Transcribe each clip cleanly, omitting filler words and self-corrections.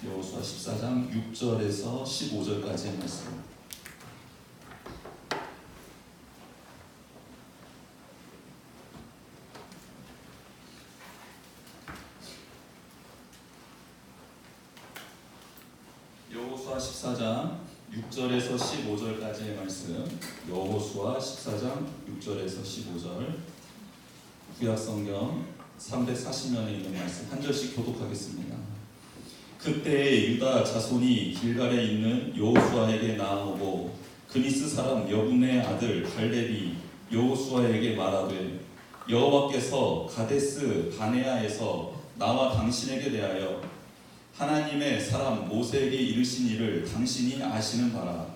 여호수아 14장 6절에서 15절까지의 말씀. 여호수아 14장 6절에서 15절까지의 말씀. 여호수아 14장 6절에서 15절. 구약성경 340면에 있는 말씀 한 절씩 교독하겠습니다. 그때 유다 자손이 길갈에 있는 여호수아에게 나아오고 그니스 사람 여분의 아들 갈렙이 여호수아에게 말하되 여호와께서 가데스 바네아에서 나와 당신에게 대하여 하나님의 사람 모세에게 이르신 일을 당신이 아시는 바라.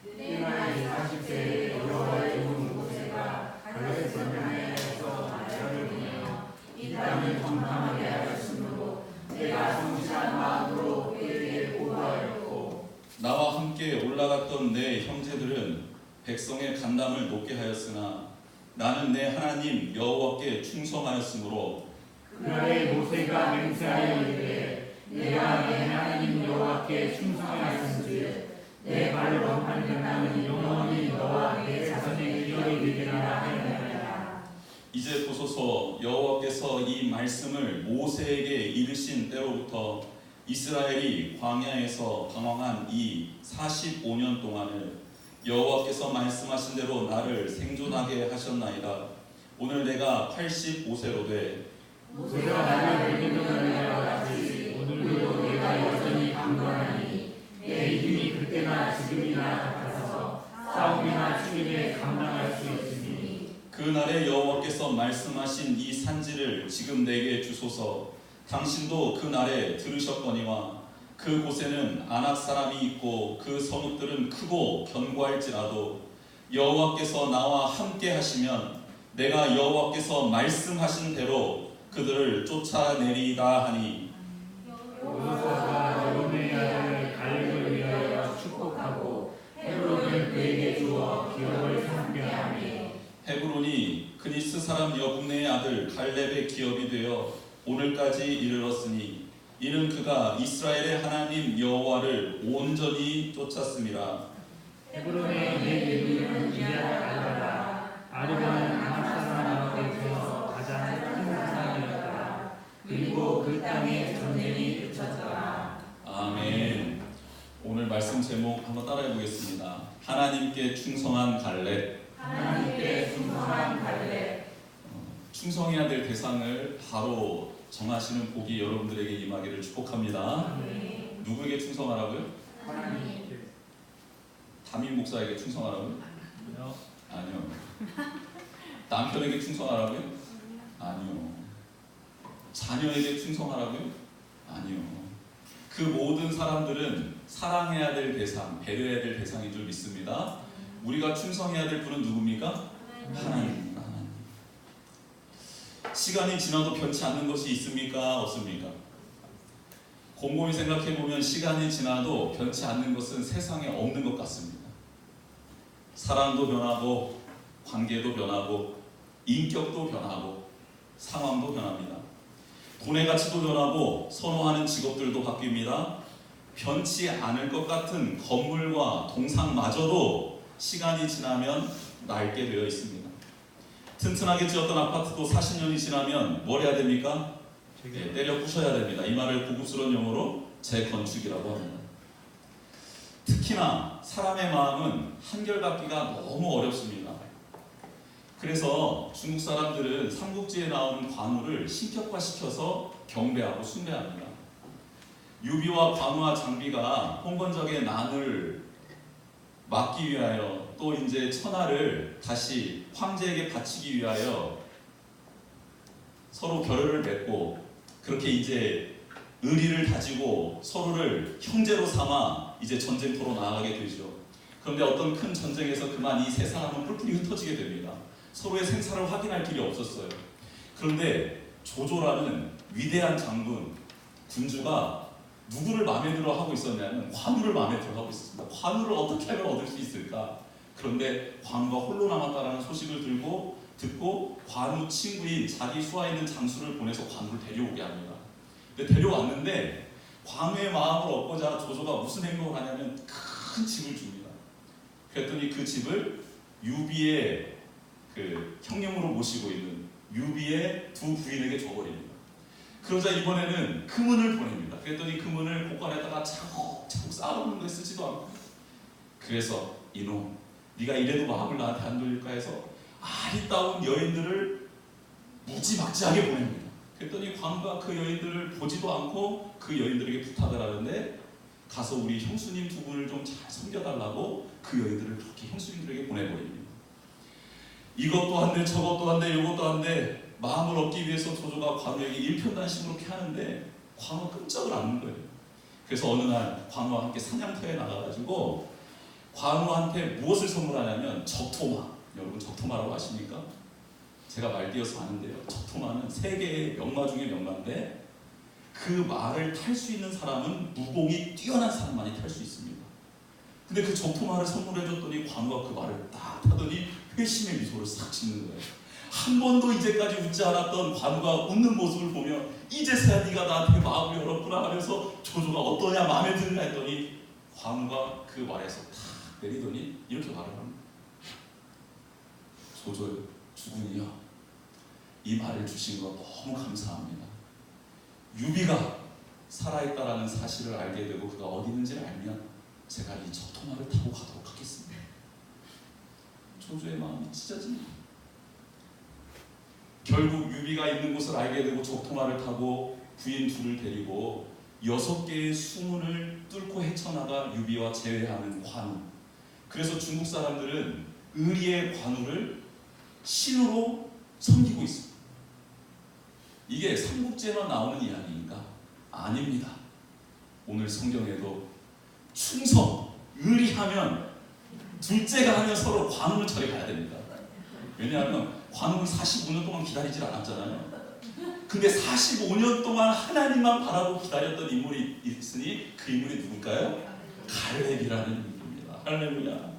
그때 나이 40세에 여호와의 종 모세가 가데스 바네아에서 나를 보내어 이 땅을 정탐하게 하였으므로 내가 성실한 마음으로 그에게 보고하였고 나와 함께 올라갔던 내 형제들은 백성의 간담을 높게 하였으나 나는 내 하나님 여호와께 충성하였으므로 그날에 모세가 맹세하여 이르되 내가 내 하나님 여호와께 충성하였은즉 내 발로 한 땅은 영원히 너와 내 자손의 기업이 되리라 하였느니라. 이제 보소서 여호와께서 이 말씀을 모세에게 이르신 때로부터 이스라엘이 광야에서 방황한 이 45년 동안을 여호와께서 말씀하신 대로 나를 생존하게 하셨나이다. 오늘 내가 85세로 돼 모세가 나를 불리는 날과 같이 오늘도 내가 여전히 강건하니 내 힘이 그때나 지금이나 같아서 싸움이나 출입에 감당할 수 있으니 그날에 여호와께서 말씀하신 이 산지를 지금 내게 주소서. 당신도 그날에 들으셨거니와 그곳에는 아낙 사람이 있고 그 성읍들은 크고 견고할지라도 여호와께서 나와 함께 하시면 내가 여호와께서 말씀하신 대로 그들을 쫓아내리이다 하니 여호수아가 여분의 아들 갈렙을 위하여 축복하고 헤브론을 그에게 주어 기업을 삼게 하며 헤브론이 그니스 사람 여분의 아들 갈렙의 기업이 되어 오늘까지 이르렀으니 이는 그가 이스라엘의 하나님 여호와를 온전히 쫓았음이라. 헤브론의 옛 이름은 기럇 아르바는 아낙 사람 가운데서 가장 큰 사람이었다. 그리고 그 땅에 전쟁이 그쳤더라. 아멘. 오늘 말씀 제목 한번 따라해 보겠습니다. 하나님께 충성한 갈렙. 하나님께 충성한 갈렙. 충성해야 될 대상을 바로 정하시는 복이 여러분들에게 임하기를 축복합니다. 누구에게 충성하라고요? 하나님. 담임 목사에게 충성하라고요? 아니요. 남편에게 충성하라고요? 아니요. 자녀에게 충성하라고요? 아니요. 그 모든 사람들은 사랑해야 될 대상, 배려해야 될 대상인 줄 믿습니다. 우리가 충성해야 될 분은 누굽니까? 하나님입니다. 시간이 지나도 변치 않는 것이 있습니까? 없습니까? 곰곰이 생각해보면 시간이 지나도 변치 않는 것은 세상에 없는 것 같습니다. 사람도 변하고 관계도 변하고 인격도 변하고 상황도 변합니다. 돈의 가치도 변하고 선호하는 직업들도 바뀝니다. 변치 않을 것 같은 건물과 동상마저도 시간이 지나면 낡게 되어 있습니다. 튼튼하게 지었던 아파트도 40년이 지나면 뭘 해야 됩니까? 때려 부셔야 됩니다. 이 말을 고급스러운 용어로 재건축이라고 합니다. 특히나 사람의 마음은 한결같기가 너무 어렵습니다. 그래서 중국 사람들은 삼국지에 나오는 관우를 신격화시켜서 경배하고 숭배합니다. 유비와 관우와 장비가 홍건적의 난을 막기 위하여 또 이제 천하를 다시 황제에게 바치기 위하여 서로 결의를 맺고 그렇게 이제 의리를 다지고 서로를 형제로 삼아 이제 전쟁터로 나아가게 되죠. 그런데 어떤 큰 전쟁에서 그만 이 세 사람은 뿔뿔이 흩어지게 됩니다. 서로의 생사를 확인할 길이 없었어요. 그런데 조조라는 위대한 장군, 군주가 누구를 마음에 들어 하고 있었냐면 관우를 마음에 들어 하고 있었습니다. 관우를 어떻게 하면 얻을 수 있을까? 그런데 관우가 홀로 남았다라는 소식을 듣고 관우 친구인 자기 수하에 있는 장수를 보내서 관우를 데려오게 합니다. 근데 데려왔는데 광우의 마음을 얻고자 조조가 무슨 행동을 하냐면 큰 집을 줍니다. 그랬더니 그 집을 유비의 그 형님으로 모시고 있는 유비의 두 부인에게 줘버립니다. 그러자 이번에는 금은을 보냅니다. 그랬더니 금은을 곳간에다가 차곡차곡 쌓아놓는 거에 쓰지도 않고, 그래서 이놈 네가 이래도 마음을 나한테 안 돌릴까 해서 아리따운 여인들을 무지막지하게 보냅니다. 그랬더니 광우가 그 여인들을 보지도 않고 그 여인들에게 부탁을 하는데, 가서 우리 형수님 두 분을 좀 잘 섬겨달라고 그 여인들을 그렇게 형수님들에게 보내버립니다. 이것도 한데 저것도 한데 이것도 한데 마음을 얻기 위해서 조조가 광우에게 일편단심으로 이렇게 하는데 광우가 끔찍을 않는 거예요. 그래서 어느 날 광우와 함께 사냥터에 나가가지고 광우한테 무엇을 선물하냐면 적토마. 여러분 적토마라고 아십니까? 제가 말띠여서 아는데요. 적토마는 세계의 명마 중에 명마인데 그 말을 탈 수 있는 사람은 무공이 뛰어난 사람만이 탈 수 있습니다. 근데 그 적토마를 선물해줬더니 광우가 그 말을 딱 타더니 회심의 미소를 싹 짓는 거예요. 한 번도 이제까지 웃지 않았던 광우가 웃는 모습을 보며 이제서야 네가 나한테 마음을 열었구나 하면서 조조가 어떠냐 마음에 드느냐 했더니 광우가 그 말에서 탁 내리더니 이렇게 말을 합니다. 조조 주군이여, 이 말을 주신 거 너무 감사합니다. 유비가 살아있다라는 사실을 알게 되고 그가 어디 있는지를 알면 제가 이 적토마를 타고 가도록 하겠습니다. 조조의 마음이 찢어집니다. 결국 유비가 있는 곳을 알게 되고 적토마를 타고 부인 둘을 데리고 6개의 수문을 뚫고 헤쳐나가 유비와 재회하는 관우. 그래서 중국 사람들은 의리의 관우를 신으로 섬기고 있습니다. 이게 삼국지에만 나오는 이야기인가? 아닙니다. 오늘 성경에도 충성, 의리하면 둘째가 하면 서로 관우를 처리 가야 됩니다. 왜냐하면 관우는 45년 동안 기다리질 않았잖아요. 근데 45년 동안 하나님만 바라고 기다렸던 인물이 있으니 그 인물이 누굴까요? 갈렙이라는 인물입니다. 할렐루야.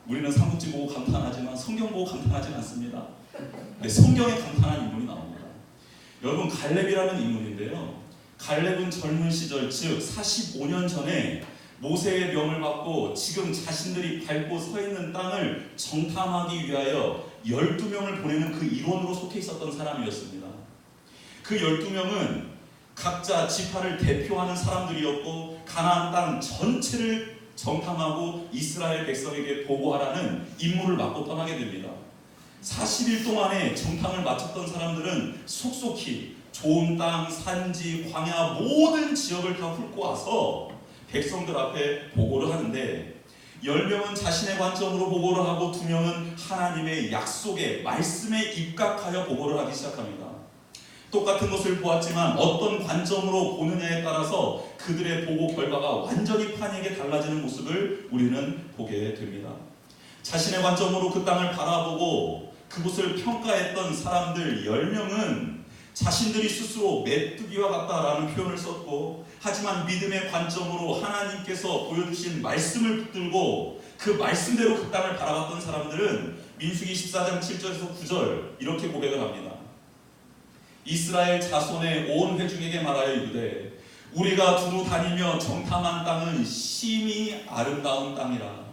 우리는 삼국지 보고 감탄하지만 성경 보고 감탄하지 않습니다. 근데 성경에 감탄한 인물이 나옵니다. 여러분, 갈렙이라는 인물인데요. 갈렙은 젊은 시절, 즉 45년 전에 모세의 명을 받고 지금 자신들이 밟고 서 있는 땅을 정탐하기 위하여 12명을 보내는 그 일원으로 속해 있었던 사람이었습니다. 그 12명은 각자 지파를 대표하는 사람들이었고 가나안 땅 전체를 정탐하고 이스라엘 백성에게 보고하라는 임무를 맡고 떠나게 됩니다. 40일 동안에 정탐을 마쳤던 사람들은 속속히 좋은 땅, 산지, 광야 모든 지역을 다 훑고 와서 백성들 앞에 보고를 하는데 10명은 자신의 관점으로 보고를 하고 2명은 하나님의 약속의 말씀에 입각하여 보고를 하기 시작합니다. 똑같은 것을 보았지만 어떤 관점으로 보느냐에 따라서 그들의 보고 결과가 완전히 판이하게 달라지는 모습을 우리는 보게 됩니다. 자신의 관점으로 그 땅을 바라보고 그곳을 평가했던 사람들 10명은 자신들이 스스로 메뚜기와 같다라는 표현을 썼고, 하지만 믿음의 관점으로 하나님께서 보여주신 말씀을 붙들고 그 말씀대로 그 땅을 바라봤던 사람들은 민수기 14장 7절에서 9절 이렇게 고백을 합니다. 이스라엘 자손의 온 회중에게 말하여 이르되 우리가 두루 다니며 정탐한 땅은 심히 아름다운 땅이라.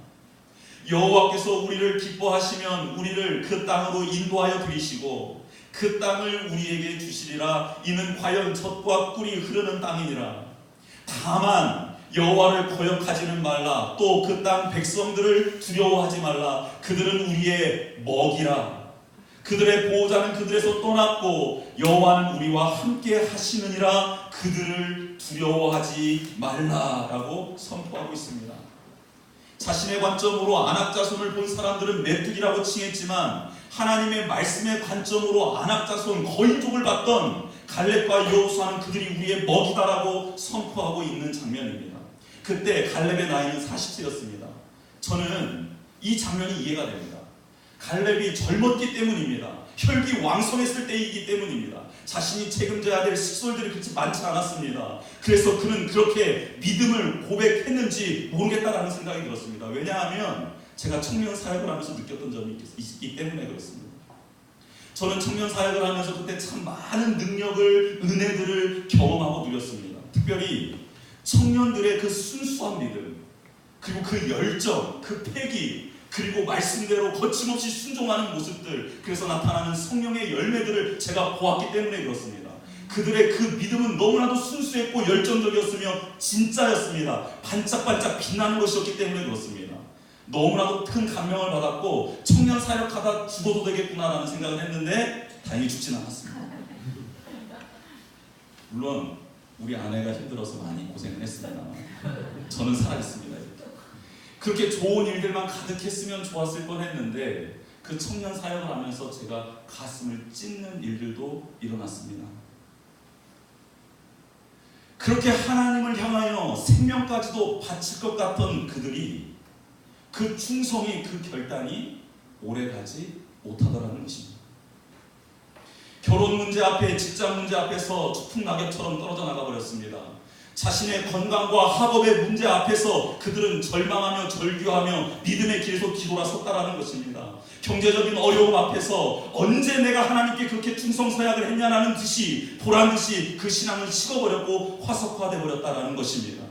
여호와께서 우리를 기뻐하시면 우리를 그 땅으로 인도하여 들이시고 그 땅을 우리에게 주시리라. 이는 과연 젖과 꿀이 흐르는 땅이니라. 다만 여호와를 거역하지는 말라. 또 그 땅 백성들을 두려워하지 말라. 그들은 우리의 먹이라. 그들의 보호자는 그들에서 떠났고 여호와는 우리와 함께 하시느니라. 그들을 두려워하지 말라라고 선포하고 있습니다. 자신의 관점으로 안악자손을 본 사람들은 메뚜기라고 칭했지만 하나님의 말씀의 관점으로 안악자손 거인족을 봤던 갈렙과 여호수아는 그들이 우리의 먹이다라고 선포하고 있는 장면입니다. 그때 갈렙의 나이는 40세였습니다. 저는 이 장면이 이해가 됩니다. 갈렙이 젊었기 때문입니다. 혈기 왕성했을 때이기 때문입니다. 자신이 책임져야 될 식솔들이 그렇게 많지 않았습니다. 그래서 그는 그렇게 믿음을 고백했는지 모르겠다라는 생각이 들었습니다. 왜냐하면 제가 청년 사역을 하면서 느꼈던 점이 있기 때문에 그렇습니다. 저는 청년 사역을 하면서 그때 참 많은 능력을, 은혜들을 경험하고 누렸습니다. 특별히 청년들의 그 순수한 믿음, 그리고 그 열정, 그 패기, 그리고 말씀대로 거침없이 순종하는 모습들, 그래서 나타나는 성령의 열매들을 제가 보았기 때문에 그렇습니다. 그들의 그 믿음은 너무나도 순수했고 열정적이었으며 진짜였습니다. 반짝반짝 빛나는 것이었기 때문에 그렇습니다. 너무나도 큰 감명을 받았고 청년 사역하다 죽어도 되겠구나라는 생각을 했는데 다행히 죽진 않았습니다. 물론 우리 아내가 힘들어서 많이 고생을 했습니다. 저는 살아있습니다. 그렇게 좋은 일들만 가득했으면 좋았을 뻔했는데 그 청년 사역을 하면서 제가 가슴을 찢는 일들도 일어났습니다. 그렇게 하나님을 향하여 생명까지도 바칠 것 같던 그들이 그 충성이, 그 결단이 오래가지 못하더라는 것입니다. 결혼 문제 앞에, 직장 문제 앞에서 추풍낙엽처럼 떨어져 나가버렸습니다. 자신의 건강과 학업의 문제 앞에서 그들은 절망하며 절규하며 믿음의 길에서 뒤돌아섰다라는 것입니다. 경제적인 어려움 앞에서 언제 내가 하나님께 그렇게 충성서약을 했냐라는 듯이 보란듯이 그 신앙을 식어버렸고 화석화돼 버렸다라는 것입니다.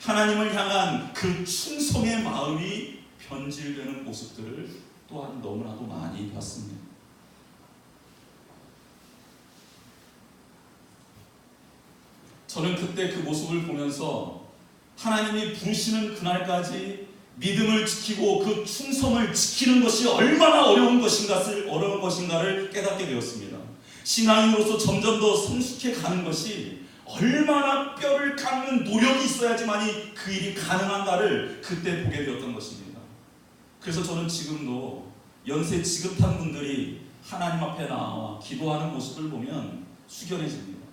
하나님을 향한 그 충성의 마음이 변질되는 모습들을 또한 너무나도 많이 봤습니다. 저는 그때 그 모습을 보면서 하나님이 부르시는 그날까지 믿음을 지키고 그 충성을 지키는 것이 얼마나 어려운 것인가를 깨닫게 되었습니다. 신앙인으로서 점점 더 성숙해 가는 것이 얼마나 뼈를 깎는 노력이 있어야지만이 그 일이 가능한가를 그때 보게 되었던 것입니다. 그래서 저는 지금도 연세 지긋한 분들이 하나님 앞에 나와 기도하는 모습을 보면 숙연해집니다.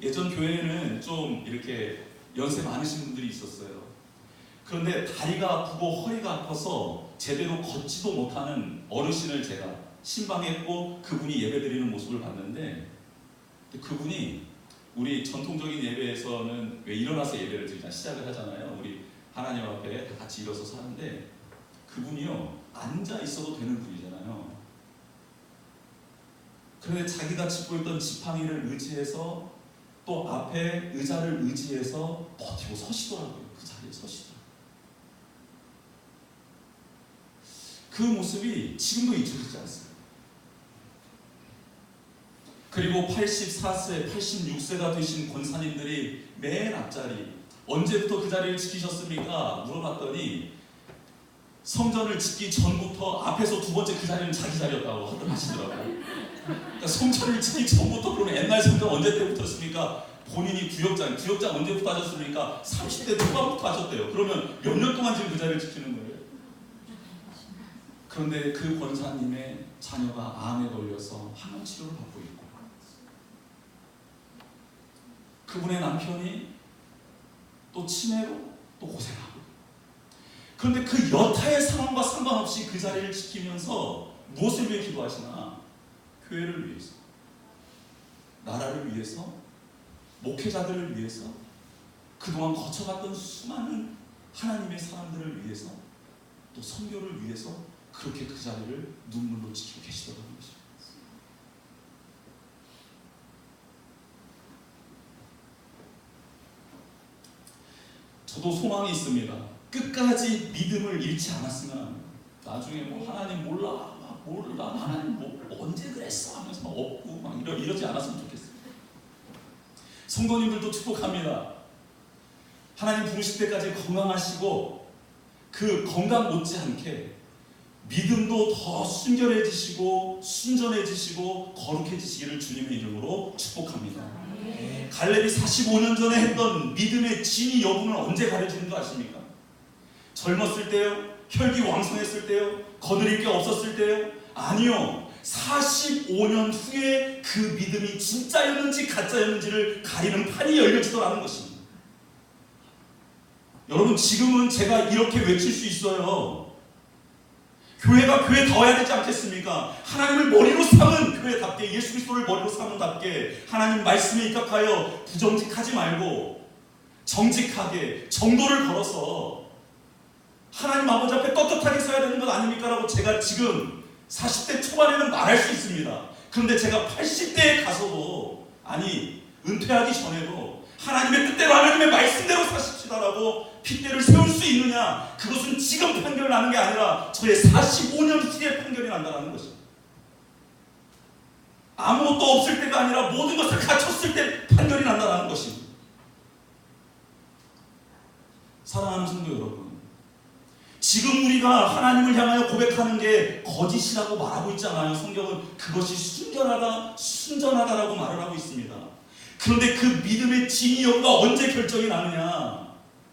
예전 교회에는 좀 이렇게 연세 많으신 분들이 있었어요. 그런데 다리가 아프고 허리가 아파서 제대로 걷지도 못하는 어르신을 제가 신방했고 그분이 예배드리는 모습을 봤는데, 그분이 우리 전통적인 예배에서는 왜 일어나서 예배를 드리자 시작을 하잖아요. 우리 하나님 앞에 다 같이 일어서서 하는데 그분이요 앉아 있어도 되는 분이잖아요. 그런데 자기가 짚고 있던 지팡이를 의지해서 또 앞에 의자를 의지해서 버티고 서시더라고요. 그 자리에 서시더라고요. 그 모습이 지금도 잊혀지지 않습니다. 그리고 84세, 86세가 되신 권사님들이 맨 앞자리, 언제부터 그 자리를 지키셨습니까? 물어봤더니 성전을 짓기 전부터 앞에서 두 번째 그 자리는 자기 자리였다고 하시더라고요. 그러니까 성전을 짓기 전부터, 그러면 옛날 성전 언제 때부터였습니까? 본인이 구역장 언제부터 하셨습니까? 30대 초반부터 하셨대요. 그러면 몇 년 동안 지금 그 자리를 지키는 거예요? 그런데 그 권사님의 자녀가 암에 걸려서 항암 치료를 받고 있고, 그분의 남편이 또 치매로 또 고생하고, 그런데 그 여타의 상황과 상관없이 그 자리를 지키면서 무엇을 위해 기도하시나? 교회를 위해서, 나라를 위해서, 목회자들을 위해서, 그동안 거쳐갔던 수많은 하나님의 사람들을 위해서, 또 선교를 위해서 그렇게 그 자리를 눈물로 지키고 계시더라는 것입니다. 저도 소망이 있습니다. 끝까지 믿음을 잃지 않았으면 합니다. 나중에 뭐 하나님 몰라 하나님 뭐 언제 그랬어 하면서 막 없고 막 이러지 않았으면 좋겠어요. 성도님들도 축복합니다. 하나님 부르실 때까지 건강하시고 그 건강 못지않게 믿음도 더 순결해지시고 순전해지시고 거룩해지시기를 주님의 이름으로 축복합니다. 갈렙이 45년 전에 했던 믿음의 진위 여부는 언제 가려지는 줄 아십니까? 젊었을 때요? 혈기왕성했을 때요? 거느릴 게 없었을 때요? 아니요. 45년 후에 그 믿음이 진짜였는지 가짜였는지를 가리는 판이 열려지더라는 것입니다. 여러분, 지금은 제가 이렇게 외칠 수 있어요. 교회가 교회다워야 되지 않겠습니까? 하나님을 머리로 삼은 교회답게, 예수 그리스도를 머리로 삼은답게 하나님 말씀에 입각하여 부정직하지 말고 정직하게 정도를 걸어서 하나님 아버지 앞에 떳떳하게 서야 되는 것 아닙니까? 라고 제가 지금 40대 초반에는 말할 수 있습니다. 그런데 제가 80대에 가서도, 아니 은퇴하기 전에도 하나님의 뜻대로 하나님의 말씀대로 사십시다라고 핏대를 세울 수 있느냐? 그것은 지금 판결 나는 게 아니라 저의 45년 후에 판결이 난다는 것입니다. 아무것도 없을 때가 아니라 모든 것을 갖췄을 때 판결이 난다는 것입니다. 사랑하는 성도 여러분, 지금 우리가 하나님을 향하여 고백하는 게 거짓이라고 말하고 있잖아요. 성경은 그것이 순전하다라고 말을 하고 있습니다. 그런데 그 믿음의 진위 여부가 언제 결정이 나느냐?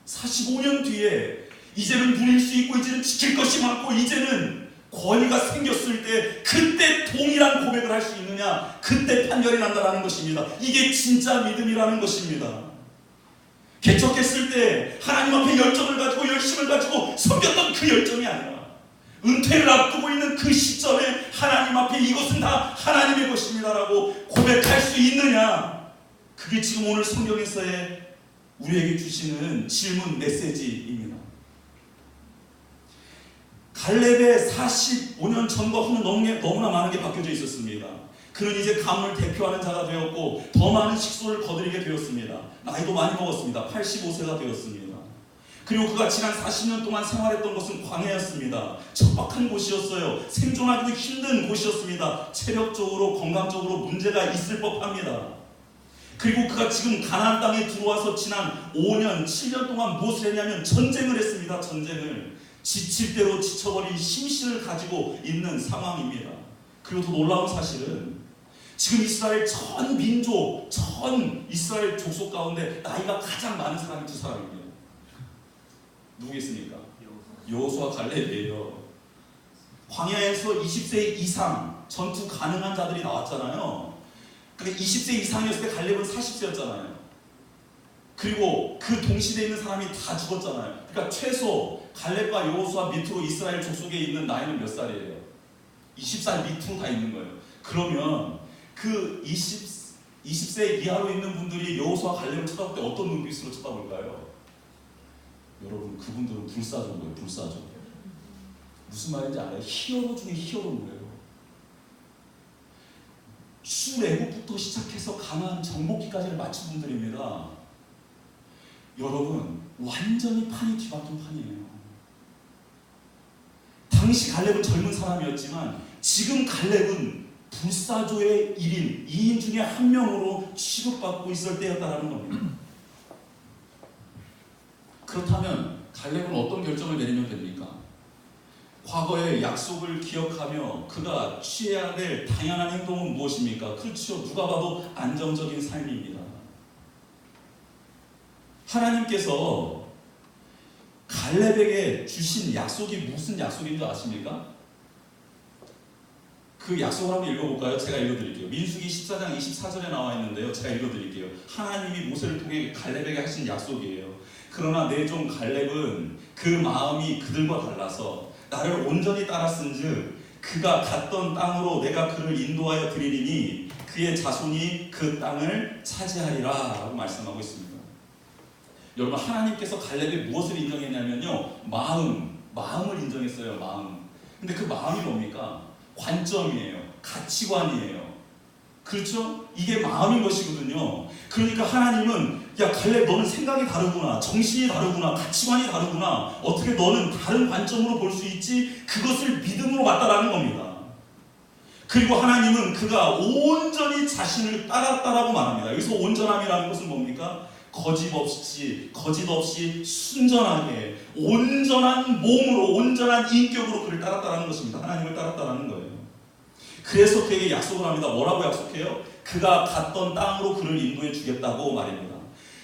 45년 뒤에 이제는 누릴 수 있고 이제는 지킬 것이 많고 이제는 권위가 생겼을 때 그때 동일한 고백을 할 수 있느냐? 그때 판결이 난다는 것입니다. 이게 진짜 믿음이라는 것입니다. 개척했을 때 하나님 앞에 열정을 가지고 열심을 가지고 섬겼던 그 열정이 아니라 은퇴를 앞두고 있는 그 시점에 하나님 앞에 이것은 다 하나님의 것입니다라고 고백할 수 있느냐? 그게 지금 오늘 성경에서의 우리에게 주시는 질문 메시지입니다. 갈렙의 45년 전과 후는 너무나 많은 게 바뀌어져 있었습니다. 그는 이제 가문을 대표하는 자가 되었고 더 많은 식소를 거두게 되었습니다. 나이도 많이 먹었습니다. 85세가 되었습니다. 그리고 그가 지난 40년 동안 생활했던 곳은 광야였습니다. 척박한 곳이었어요. 생존하기도 힘든 곳이었습니다. 체력적으로 건강적으로 문제가 있을 법합니다. 그리고 그가 지금 가나안 땅에 들어와서 지난 5년, 7년 동안 무엇을 했냐면 전쟁을 했습니다. 전쟁을. 지칠 대로 지쳐버린 심신을 가지고 있는 상황입니다. 그리고 더 놀라운 사실은 지금 이스라엘 전 민족, 전 이스라엘 족속 가운데 나이가 가장 많은 사람이 두 사람입니다. 누구겠습니까? 여호수아 갈렙이에요. 광야에서 20세 이상 전투 가능한 자들이 나왔잖아요. 근데 20세 이상이었을 때 갈렙은 40세였잖아요. 그리고 그 동시대에 있는 사람이 다 죽었잖아요. 그러니까 최소 갈렙과 여호수아 밑으로 이스라엘 족속에 있는 나이는 몇 살이에요? 20살 밑으로 다 있는 거예요. 그러면 그 20세 이하로 있는 분들이 여호수아 갈렙을 쳐다볼 때 어떤 눈빛으로 쳐다볼까요? 여러분, 그분들은 불사조인 거예요. 불사조. 무슨 말인지 알아요? 히어로 중에 히어로인 거예요. 출애굽부터 시작해서 가나안 정복기까지를 마친 분들입니다. 여러분, 완전히 판이 뒤바뀐 판이에요. 당시 갈렙은 젊은 사람이었지만 지금 갈렙은 불사조의 1인, 2인 중에 한 명으로 취급받고 있을 때였다는 겁니다. 그렇다면 갈렙은 어떤 결정을 내리면 됩니까? 과거의 약속을 기억하며 그가 취해야 될 당연한 행동은 무엇입니까? 그렇죠. 누가 봐도 안정적인 삶입니다. 하나님께서 갈렙에게 주신 약속이 무슨 약속인 줄 아십니까? 그 약속을 한번 읽어볼까요? 제가 읽어드릴게요. 민수기 14장 24절에 나와 있는데요. 제가 읽어드릴게요. 하나님이 모세를 통해 갈렙에게 하신 약속이에요. 그러나 내 종 갈렙은 그 마음이 그들과 달라서 나를 온전히 따랐은즉 그가 갔던 땅으로 내가 그를 인도하여 드리리니 그의 자손이 그 땅을 차지하리라 라고 말씀하고 있습니다. 여러분, 하나님께서 갈렙에 무엇을 인정했냐면요, 마음을 인정했어요. 마음. 근데 그 마음이 뭡니까? 관점이에요. 가치관이에요. 그렇죠? 이게 마음인 것이거든요. 그러니까 하나님은 야 갈렙, 너는 생각이 다르구나, 정신이 다르구나, 가치관이 다르구나, 어떻게 너는 다른 관점으로 볼 수 있지? 그것을 믿음으로 봤다라는 겁니다. 그리고 하나님은 그가 온전히 자신을 따랐다라고 말합니다. 여기서 온전함이라는 것은 뭡니까? 거짓 없이 순전하게 온전한 몸으로 온전한 인격으로 그를 따랐다라는 것입니다. 하나님을 따랐다라는 거예요. 그래서 그에게 약속을 합니다. 뭐라고 약속해요? 그가 갔던 땅으로 그를 인도해 주겠다고 말입니다.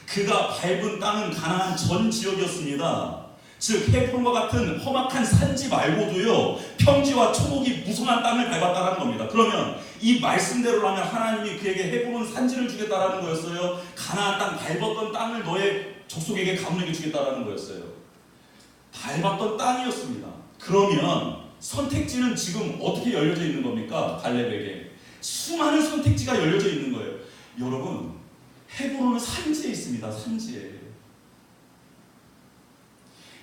그가 밟은 땅은 가나안 전 지역이었습니다. 즉 헤브론과 같은 험악한 산지 말고도요, 평지와 초목이 무성한 땅을 밟았다는 겁니다. 그러면 이 말씀대로라면 하나님이 그에게 헤브론 산지를 주겠다라는 거였어요? 가나안 땅 밟았던 땅을 너의 족속에게 가문에게 주겠다라는 거였어요? 밟았던 땅이었습니다. 그러면 선택지는 지금 어떻게 열려져 있는 겁니까? 갈렙에게 수많은 선택지가 열려져 있는 거예요. 여러분, 헤브론은 산지에 있습니다. 산지에.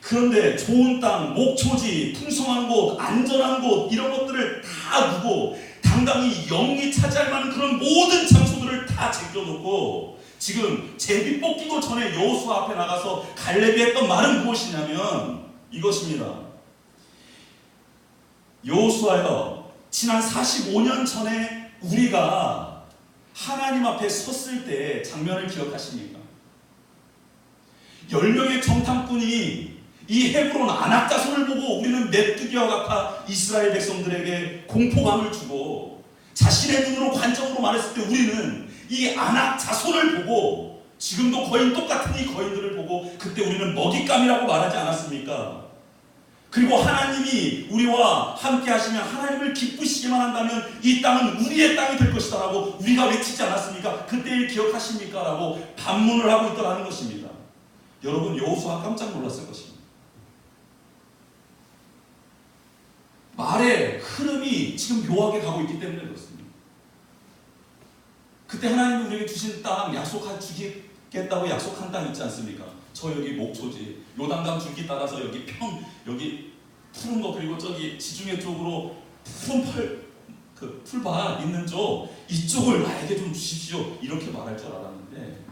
그런데 좋은 땅, 목초지, 풍성한 곳, 안전한 곳, 이런 것들을 다 두고 당당히 영이 차지할 만한 그런 모든 장소들 장소들을 다 제껴놓고 지금 제비 뽑기도 전에 여호수아 앞에 나가서 갈렙이 했던 말은 무엇이냐면 이것입니다. 여호수아여, 지난 45년 전에 우리가 하나님 앞에 섰을 때 장면을 기억하십니까? 10명의 정탐꾼이 이 헤브론 아낙 자손을 보고 우리는 메뚜기와 같아 이스라엘 백성들에게 공포감을 주고 자신의 눈으로 관점으로 말했을 때 우리는 이 아낙 자손을 보고 지금도 거인 똑같은 이 거인들을 보고 그때 우리는 먹잇감이라고 말하지 않았습니까? 그리고 하나님이 우리와 함께 하시면 하나님을 기쁘시게만 한다면 이 땅은 우리의 땅이 될 것이다 라고 우리가 외치지 않았습니까? 그때를 기억하십니까? 라고 반문을 하고 있더라는 것입니다. 여러분, 여호수아 깜짝 놀랐을 것입니다. 말의 흐름이 지금 묘하게 가고 있기 때문에 그렇습니다. 그때 하나님이 우리에게 주신 땅, 주겠다고 약속한 땅 있지 않습니까? 저 여기 목초지, 요단강 줄기 따라서 여기 여기 푸른 거, 그리고 저기 지중해 쪽으로 푸른 풀밭 있는 쪽, 이쪽을 나에게 좀 주십시오. 이렇게 말할 줄 알았는데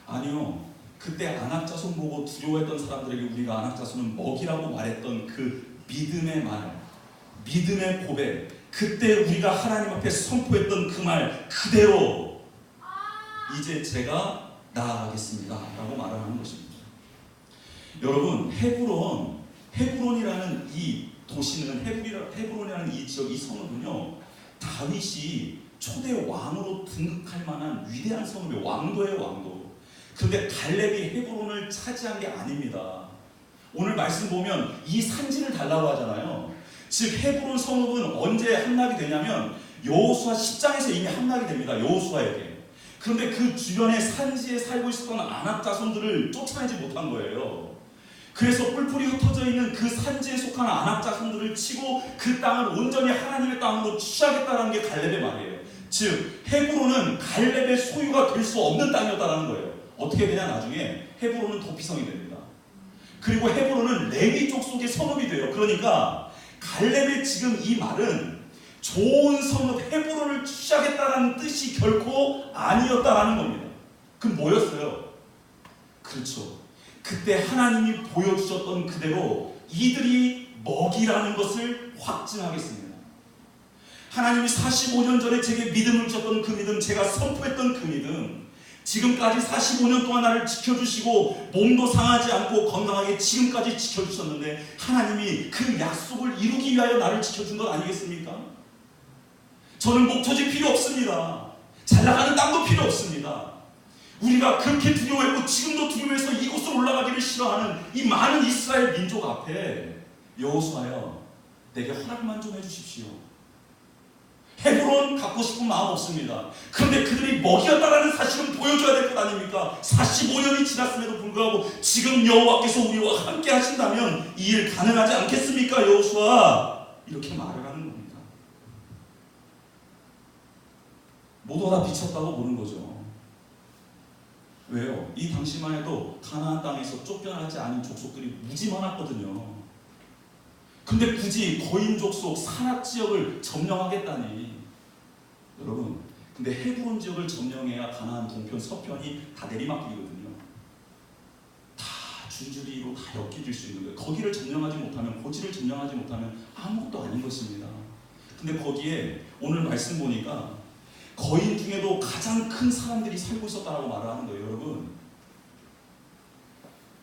아니요. 그때 아낙 자손 보고 두려워했던 사람들에게 우리가 아낙 자손은 먹이라고 말했던 그 믿음의 말, 믿음의 고백, 그때 우리가 하나님 앞에 선포했던 그 말 그대로 이제 제가 나아가겠습니다 라고 말하는 것입니다. 여러분, 헤브론이라는 이 도시는, 헤브론이라는 이 지역, 이 성은요, 다윗이 초대 왕으로 등극할 만한 위대한 성읍이에요. 왕도예요, 왕도. 그런데 갈렙이 헤브론을 차지한 게 아닙니다. 오늘 말씀 보면 이 산지를 달라고 하잖아요. 즉 헤브론 성읍은 언제 함락이 되냐면 여호수아 10장에서 이미 함락이 됩니다. 여호수아에게. 그런데 그 주변의 산지에 살고 있었던 아낙 자손들을 쫓아내지 못한 거예요. 그래서 뿔뿔이 흩어져 있는 그 산지에 속한 아낙 자손들을 치고 그 땅을 온전히 하나님의 땅으로 취하겠다는 게 갈렙의 말이에요. 즉 헤브론은 갈렙의 소유가 될 수 없는 땅이었다는 거예요. 어떻게 되냐, 나중에 헤브론은 도피성이 됩니다. 그리고 헤브론은 레위 족속의 성읍이 돼요. 그러니까 갈렙의 지금 이 말은 좋은 성읍 헤브론을 취하겠다는 뜻이 결코 아니었다라는 겁니다. 그럼 뭐였어요? 그렇죠. 그때 하나님이 보여주셨던 그대로 이들이 먹이라는 것을 확증하겠습니다. 하나님이 45년 전에 제게 믿음을 주셨던 그 믿음, 제가 선포했던 그 믿음, 지금까지 45년 동안 나를 지켜주시고 몸도 상하지 않고 건강하게 지금까지 지켜주셨는데 하나님이 그 약속을 이루기 위하여 나를 지켜준 것 아니겠습니까? 저는 목초지 필요 없습니다. 잘 나가는 땅도 필요 없습니다. 우리가 그렇게 두려워했고 지금도 두려워해서 이곳으로 올라가기를 싫어하는 이 많은 이스라엘 민족 앞에 여호수아여, 내게 허락만 좀 해주십시오. 헤브론 갖고 싶은 마음 없습니다. 그런데 그들이 먹이었다라는 사실은 보여줘야 될 것 아닙니까? 45년이 지났음에도 불구하고 지금 여호와께서 우리와 함께 하신다면 이 일 가능하지 않겠습니까, 여호수아? 이렇게 말을 하는 겁니다. 모두가 다 비쳤다고 보는 거죠. 왜요? 이 당시만 해도 가나안 땅에서 쫓겨나지 않은 족속들이 무지 많았거든요. 근데 굳이 거인 족속 산악 지역을 점령하겠다니, 여러분, 근데 헤브론 지역을 점령해야 가나안 동편 서편이 다 내리막길이거든요. 다 줄줄이로 다 엮여질 수 있는 거예요. 거기를 점령하지 못하면, 고지를 점령하지 못하면 아무것도 아닌 것입니다. 근데 거기에 오늘 말씀 보니까 거인 중에도 가장 큰 사람들이 살고 있었다라고 말을 하는 거예요. 여러분,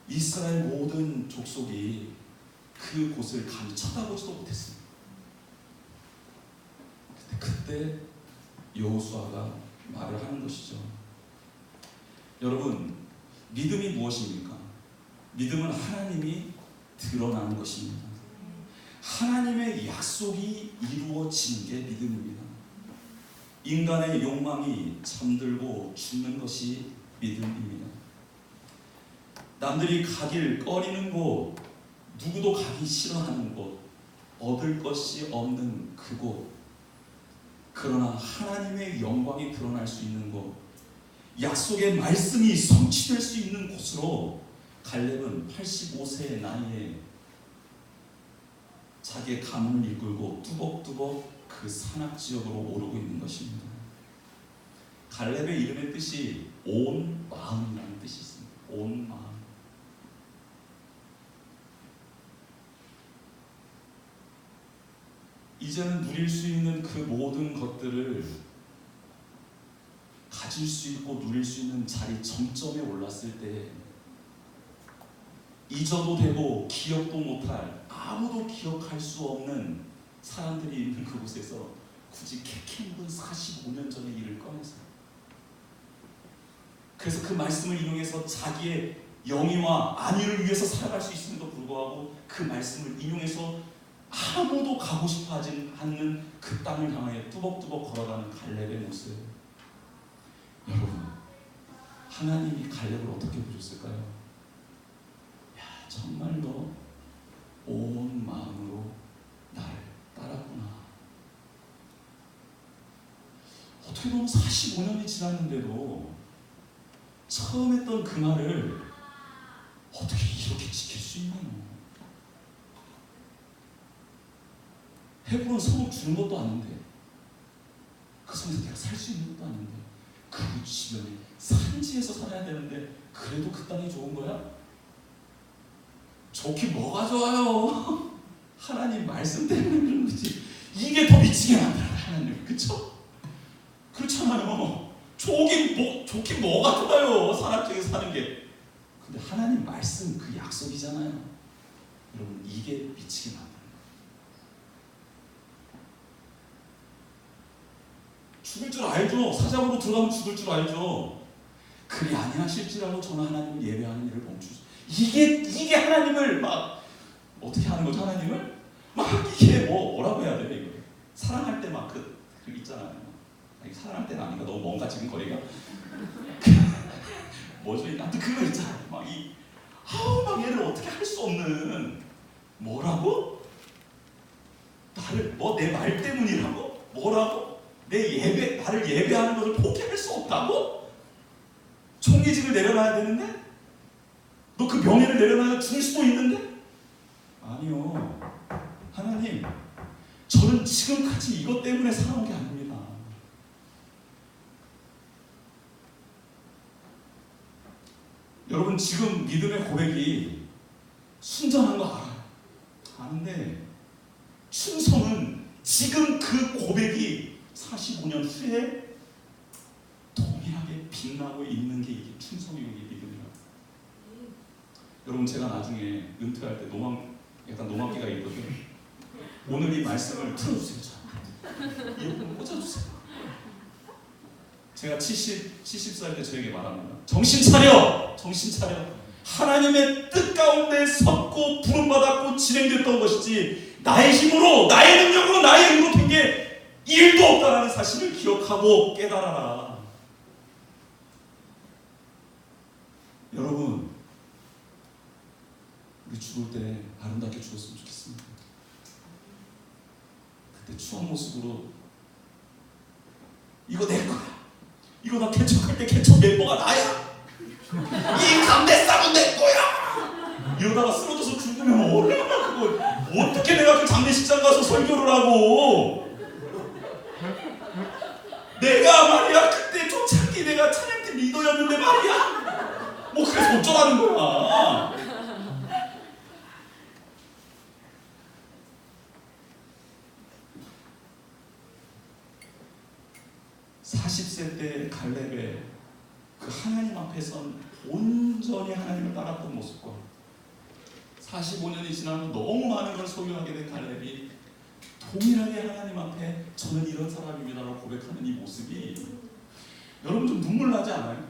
이스라엘 모든 족속이 그 곳을 감히 쳐다보지도 못했습니다. 그때 여호수아가 말을 하는 것이죠. 여러분, 믿음이 무엇입니까? 믿음은 하나님이 드러나는 것입니다. 하나님의 약속이 이루어진 게 믿음입니다. 인간의 욕망이 잠들고 죽는 것이 믿음입니다. 남들이 가길 꺼리는 곳, 누구도 가기 싫어하는 곳, 얻을 것이 없는 그곳, 그러나 하나님의 영광이 드러날 수 있는 곳, 약속의 말씀이 성취될 수 있는 곳으로 갈렙은 85세의 나이에 자기의 가문을 이끌고 뚜벅뚜벅 그 산악 지역으로 오르고 있는 것입니다. 갈렙의 이름의 뜻이 온 마음이라는 뜻이 있습니다. 온 마음. 이제는 누릴 수 있는 그 모든 것들을 가질 수 있고 누릴 수 있는 자리 정점에 올랐을 때 잊어도 되고 기억도 못할, 아무도 기억할 수 없는 사람들이 있는 그곳에서 굳이 캐캐 묵은 45년 전의 일을 꺼내서, 그래서 그 말씀을 인용해서 자기의 영예와 안위를 위해서 살아갈 수 있음에도 불구하고 그 말씀을 인용해서 아무도 가고 싶어 하지 않는 그 땅을 향하여 뚜벅뚜벅 걸어가는 갈렙의 모습. 여러분, 하나님이 갈렙을 어떻게 보셨을까요? 야, 정말 너 온 마음으로 나를 따랐구나. 어떻게 보면 45년이 지났는데도 처음 했던 그 말을 어떻게 이렇게 지킬 수 있나요? 헤브론 성을 주는 것도 아닌데, 그 성에서 내가 살 수 있는 것도 아닌데, 그 주변에 산지에서 살아야 되는데 그래도 그 땅이 좋은 거야? 좋긴 뭐가 좋아요? 하나님 말씀 때문에 그런 거지. 이게 더 미치게 만들어요, 하나님. 그쵸? 그렇잖아요. 좋긴 뭐가 좋아요, 사람 중에 사는 게. 근데 하나님 말씀, 그 약속이잖아요. 여러분, 이게 미치게 만들어요. 죽을 줄 알죠. 사자으로 들어가면 죽을 줄 알죠. 그리 아니하실지라도 저는 하나님을 예배하는 일을 멈추죠. 이게 하나님을 막 어떻게 하는 거죠? 하나님을 막 이게 뭐라고 해야 돼요? 이거 사랑할 때 막 그 있잖아요. 아니, 사랑할 때는 아닌가? 너무 뭔가 지금 거리가 뭐죠? 아무튼 그거 있잖아요. 막 얘를 어떻게 할 수 없는 뭐라고? 나를 내 말 때문이라고? 뭐라고? 나를 예배하는 것을 포기할 수 없다고? 총리직을 내려놔야 되는데? 너 그 명예를 내려놔야 줄 수도 있는데? 아니요. 하나님, 저는 지금까지 이것 때문에 살아온 게 아닙니다. 여러분, 지금 믿음의 고백이 순전한 거 알아요. 아는데 충성은 지금 그 고백이 45년 후에 동일하게 빛나고 있는 게 이게 충성이고 이게 믿음이라고. 여러분, 제가 나중에 은퇴할 때 약간 노망기가 있거든요. 오늘 이 말씀을 틀어주세요. 이어폰 꽂아주세요. 제가 70살 때 저에게 말합니다. 정신 차려! 정신 차려! 하나님의 뜻 가운데 섰고 부름받았고 진행됐던 것이지 나의 힘으로, 나의 능력으로, 나의 힘으로 된 게 1도 없다는 사실을 기억하고 깨달아라. 여러분, 우리 죽을 때 아름답게 죽었으면 좋겠습니다. 그때 추억 모습으로 이거 내 거야. 이거 나 개척할 때 개척 멤버가 나야. 이 감대상은 내 거야. 이러다가 쓰러져서 죽으면 얼마나 그거 어떻게 내가 그 장례식장 가서 설교를 하고. 내가 말이야 그때 초창기 내가 찬양팀 리더였는데 말이야. 그래서 어쩌라는 거야. 40세 때 갈렙의 그 하나님 앞에 선 온전히 하나님을 따랐던 모습과 45년이 지나면 너무 많은 걸 소유하게 된 갈렙이 동일하게 하나님 앞에 저는 이런 사람입니다라고 고백하는 이 모습이 여러분 좀 눈물 나지 않아요?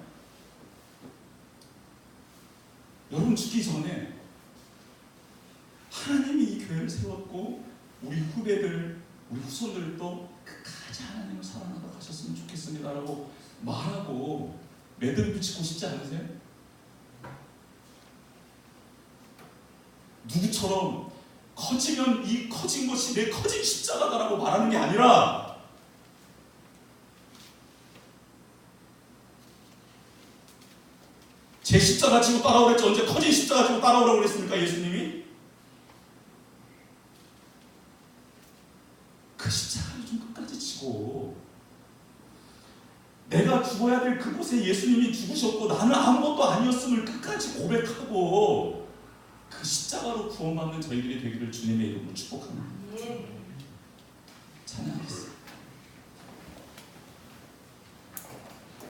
여러분 죽기 전에 하나님이 이 교회를 세웠고 우리 후배들, 우리 후손들도 끝까지 하나님을 사랑하다 가셨으면 좋겠습니다라고 말하고 매듭 붙이고 싶지 않으세요? 누구처럼 커지면 이 커진 것이 내 커진 십자가다라고 말하는 게 아니라 제 십자가 지고 따라오랬지 언제 커진 십자가 지고 따라오라고 그랬습니까? 예수님이? 그 십자가를 좀 끝까지 지고 내가 죽어야 될 그곳에 예수님이 죽으셨고 나는 아무것도 아니었음을 끝까지 고백하고 그 십자가로 구원받는 저희들이 되기를 주님의 이름으로 축복합니다. 찬양하겠습니다.